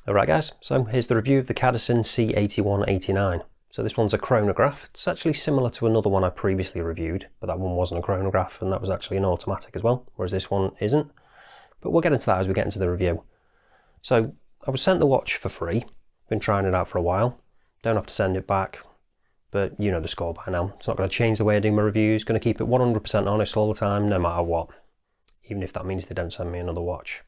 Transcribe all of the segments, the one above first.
Alright guys, so here's the review of the Cadisen C8189. So this one's a chronograph. It's actually similar to another one I previously reviewed, but that one wasn't a chronograph and that was actually an automatic as well, whereas this one isn't. But we'll get into that as we get into the review. So I was sent the watch for free, been trying it out for a while, don't have to send it back, but you know the score by now. It's not going to change the way I do my reviews, going to keep it 100% honest all the time, no matter what, even if that means they don't send me another watch.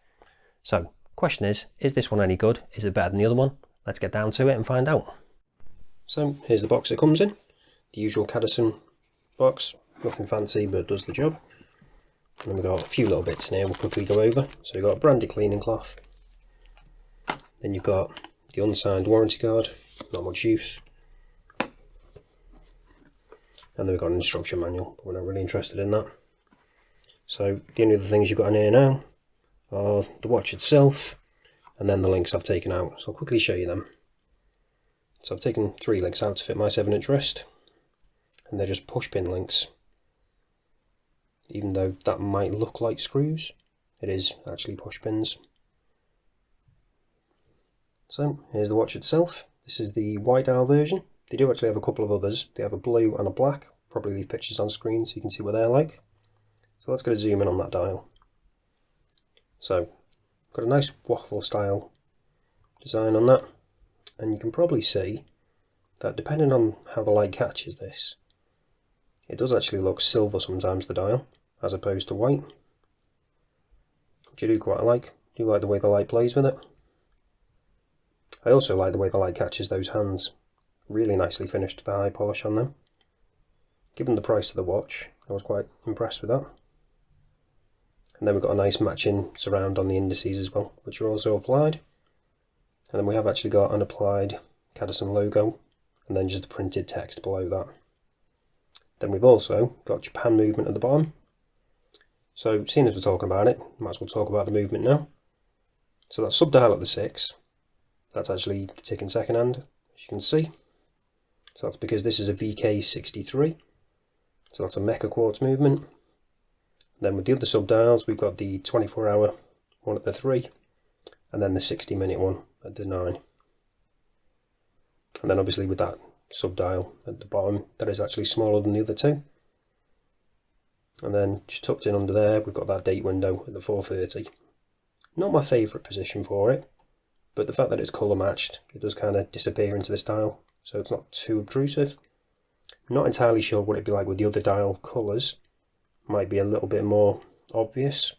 So, question is this one any good? Is it better than the other one? Let's get down to it and find out. So here's the box it comes in. The usual Cadisen box, nothing fancy but does the job. And then we've got a few little bits in here we'll quickly go over. So you've got a branded cleaning cloth. Then you've got the unsigned warranty card, not much use. And then we've got an instruction manual, but we're not really interested in that. So the only other things you've got in here now are the watch itself and then the links I've taken out. So I'll quickly show you them. So I've taken 3 links out to fit my 7-inch wrist, and they're just push pin links. Even though that might look like screws, it is actually push pins. So here's the watch itself. This is the white dial version. They do actually have a couple of others. They have a blue and a black. Probably leave pictures on screen so you can see what they're like. So let's get a zoom in on that dial. So, got a nice waffle style design on that, and you can probably see that depending on how the light catches this, it does actually look silver sometimes, the dial, as opposed to white, which I do quite like. I do like the way the light plays with it. I also like the way the light catches those hands. Really nicely finished, the high polish on them. Given the price of the watch, I was quite impressed with that. And then we've got a nice matching surround on the indices as well, which are also applied. And then we have actually got an applied Cadisen logo, and then just the printed text below that. Then we've also got Japan movement at the bottom. So, seeing as we're talking about it, might as well talk about the movement now. So that sub-dial at the 6, that's actually the ticking second hand, as you can see. So that's because this is a VK63, so that's a mecha quartz movement. Then with the other sub-dials, we've got the 24-hour one at the 3, and then the 60-minute one at the 9. And then obviously with that sub-dial at the bottom, that is actually smaller than the other 2. And then just tucked in under there, we've got that date window at the 4:30. Not my favourite position for it, but the fact that it's colour matched, it does kind of disappear into this dial, so it's not too obtrusive. I'm not entirely sure what it'd be like with the other dial colours. Might be a little bit more obvious,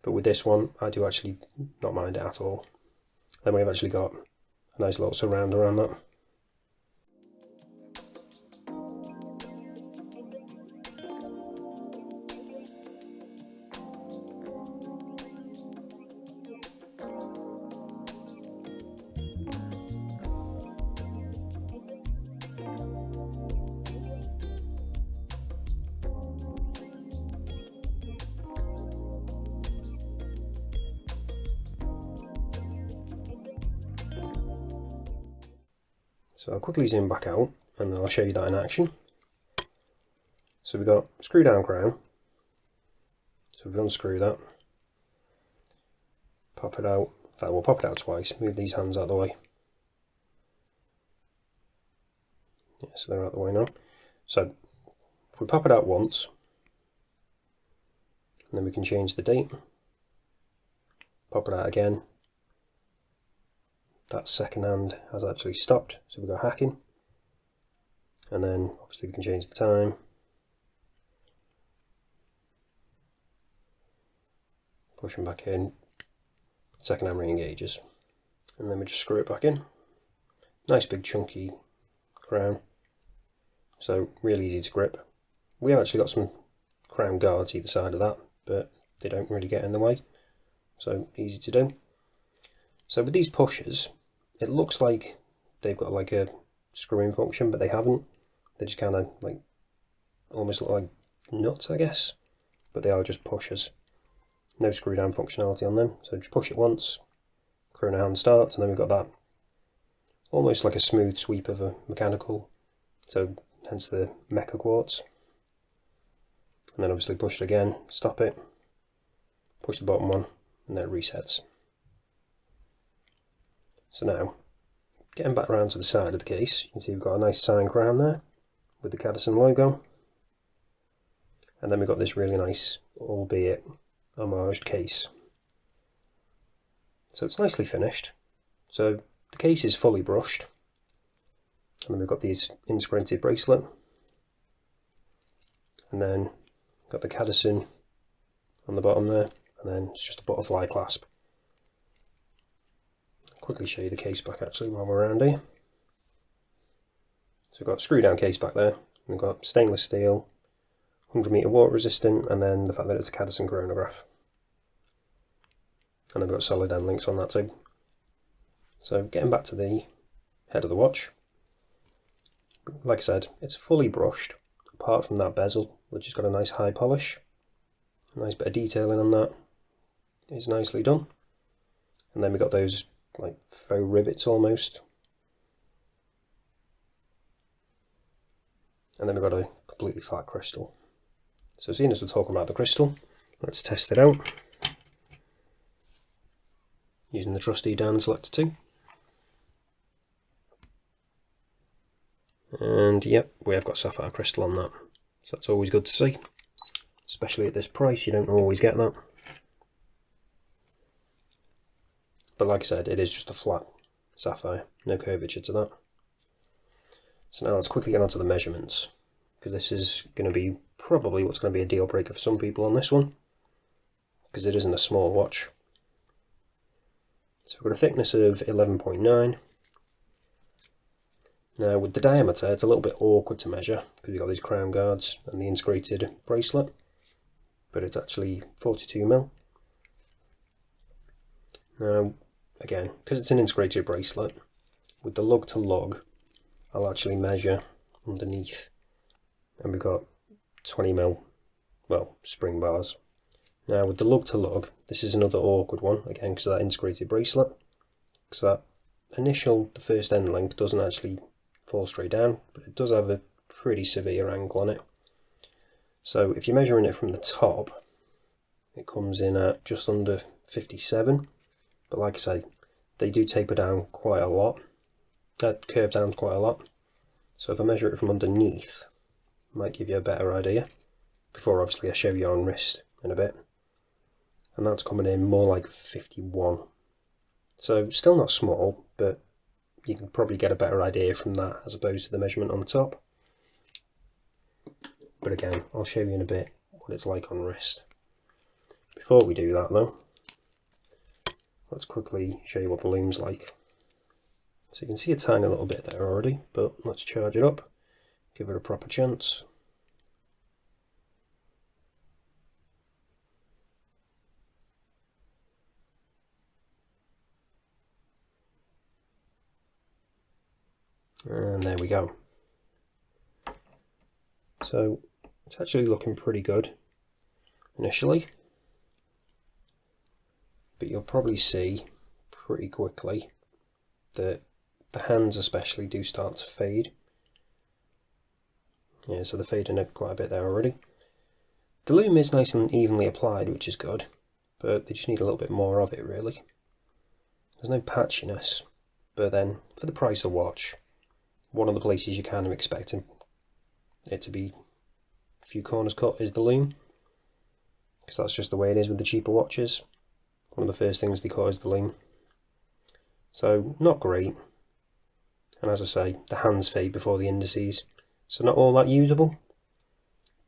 but with this one I do actually not mind it at all. Then we've actually got a nice little surround around that. So I'll quickly zoom back out and then I'll show you that in action. So we've got screw down crown. So we've unscrew that. Pop it out. In fact, we'll pop it out twice. Move these hands out of the way. Yeah, so they're out of the way now. So if we pop it out once, and then we can change the date. Pop it out again. That second hand has actually stopped, so we go hacking, and then obviously we can change the time, push them back in, second hand re-engages, and then we just screw it back in. Nice big chunky crown, so really easy to grip. We have actually got some crown guards either side of that, but they don't really get in the way, so easy to do. So with these pushers, it looks like they've got like a screw-in function, but they haven't. They just kind of like almost look like nuts, I guess, but they are just pushers. No screw-down functionality on them. So just push it once, chrono hand starts, and then we've got that almost like a smooth sweep of a mechanical. So hence the mecha quartz. And then obviously push it again, stop it, push the bottom one, and then it resets. So now, getting back around to the side of the case, you can see we've got a nice sign crown there with the Cadisen logo. And then we've got this really nice, albeit homaged case. So it's nicely finished. So the case is fully brushed. And then we've got these integrated bracelet. And then got the Cadisen on the bottom there. And then it's just a butterfly clasp. I'll quickly show you the case back actually while we're around here. So we've got a screw down case back there. We've got stainless steel, 100 meter water resistant, and then the fact that it's a Cadisen chronograph. And then we've got solid end links on that too. So getting back to the head of the watch, like I said, it's fully brushed, apart from that bezel, which has got a nice high polish. A nice bit of detailing on that is nicely done. And then we've got those like faux rivets almost. And then we've got a completely flat crystal. So seeing as we're talking about the crystal, let's test it out. Using the trusty Dan Selector 2. And yep, we have got sapphire crystal on that. So that's always good to see. Especially at this price, you don't always get that. But like I said, it is just a flat sapphire, no curvature to that. So now let's quickly get onto the measurements, because this is going to be probably what's going to be a deal breaker for some people on this one, because it isn't a small watch. So we've got a thickness of 11.9. Now with the diameter, it's a little bit awkward to measure, because you've got these crown guards and the integrated bracelet, but it's actually 42mm. Now again, because it's an integrated bracelet, with the lug to lug, I'll actually measure underneath, and we've got 20mm, well, spring bars. Now with the lug to lug, this is another awkward one, again because of that integrated bracelet, because that initial, the first end link doesn't actually fall straight down, but it does have a pretty severe angle on it. So if you're measuring it from the top, it comes in at just under 57, but like I say, they do taper down quite a lot. That curve down quite a lot. So if I measure it from underneath, it might give you a better idea, before obviously I show you on wrist in a bit. And that's coming in more like 51. So still not small, but you can probably get a better idea from that as opposed to the measurement on the top. But again, I'll show you in a bit what it's like on wrist. Before we do that though, let's quickly show you what the Lume's like. So you can see a tiny little bit there already, but let's charge it up, give it a proper chance. And there we go. So it's actually looking pretty good initially, but you'll probably see pretty quickly that the hands especially do start to fade. Yeah, so they're fading up quite a bit there already. The Lume is nice and evenly applied, which is good, but they just need a little bit more of it really. There's no patchiness, but then for the price of watch, one of the places you're kind of expecting it to be a few corners cut is the Lume, because that's just the way it is with the cheaper watches. One of the first things they cut is the Lume. So not great, and as I say, the hands fade before the indices, so not all that usable,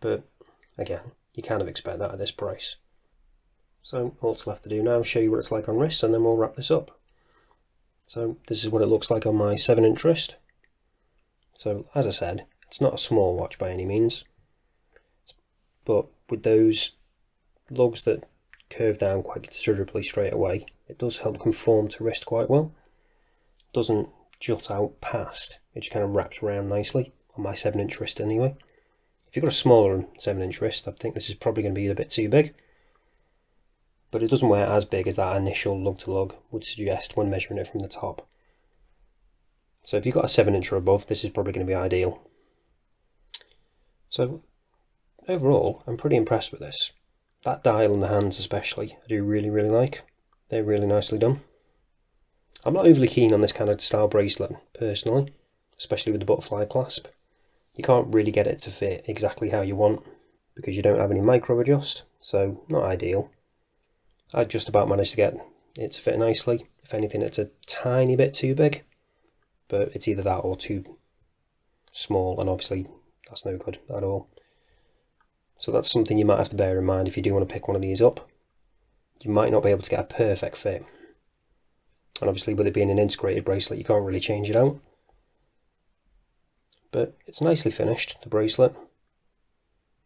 but again, you kind of expect that at this price. So all that's left to do now is show you what it's like on wrist, and then we'll wrap this up. So this is what it looks like on my 7-inch wrist. So as I said, it's not a small watch by any means, but with those lugs that curve down quite considerably straight away, it does help conform to wrist quite well. It doesn't jut out past, it just kind of wraps around nicely on my 7-inch wrist anyway. If you've got a smaller 7-inch wrist, I think this is probably going to be a bit too big, but it doesn't wear as big as that initial lug to lug would suggest when measuring it from the top. So if you've got a 7-inch or above, this is probably going to be ideal. So overall, I'm pretty impressed with this. That dial and the hands especially, I do really like. They're really nicely done. I'm not overly keen on this kind of style bracelet, personally, especially with the butterfly clasp. You can't really get it to fit exactly how you want, because you don't have any micro adjust, so not ideal. I just about managed to get it to fit nicely. If anything, it's a tiny bit too big, but it's either that or too small, and obviously that's no good at all. So that's something you might have to bear in mind if you do want to pick one of these up. You might not be able to get a perfect fit, and obviously with it being an integrated bracelet, you can't really change it out. But it's nicely finished, the bracelet,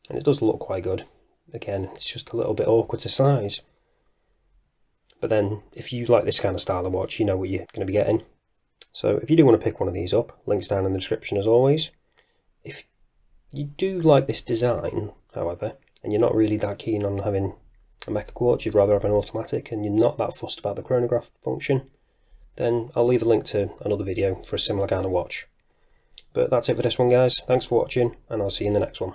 and it does look quite good. Again, it's just a little bit awkward to size. But then, if you like this kind of style of watch, you know what you're going to be getting. So if you do want to pick one of these up, links down in the description as always. If you do like this design, however, and you're not really that keen on having a mecha quartz, you'd rather have an automatic, and you're not that fussed about the chronograph function, then I'll leave a link to another video for a similar kind of watch. But that's it for this one, guys. Thanks for watching, and I'll see you in the next one.